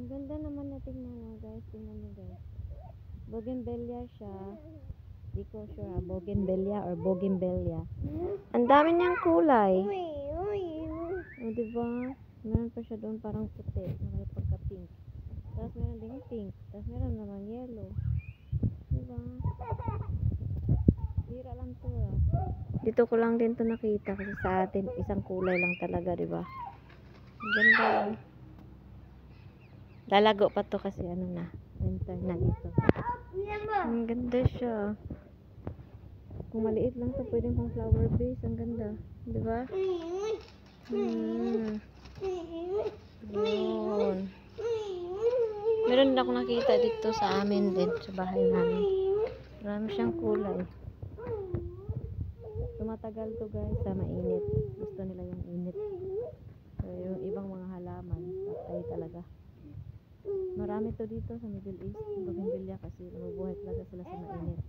Ang ganda naman na tingnan mo guys. Tingnan nyo guys. Bougainvillea siya. Di ko sure Bougainvillea or Bougainvillea. Ang dami niyang kulay. O diba? Meron pa siya doon parang puti. Na pagka-pink. Tapos meron ding pink. Tapos meron naman yellow. Diba? Hira lang to ah. Dito ko lang din to nakita kasi sa atin isang kulay lang talaga, diba? Ang ganda. Lalago pa to kasi ano na, winter na dito. Ang ganda siya. Kung maliit lang to, pwedeng pang flower vase. Ang ganda. Diba? Yun. Meron din ako nakita dito sa amin din, sa bahay namin. Marami siyang kulay. Tumatagal to guys sa mainit. Gusto nila yung init. So, yung ibang mga halaman, patay talaga. Marami to dito sa Middle East, Bougainvillea kasi nabubuhay talaga sila sa mainit.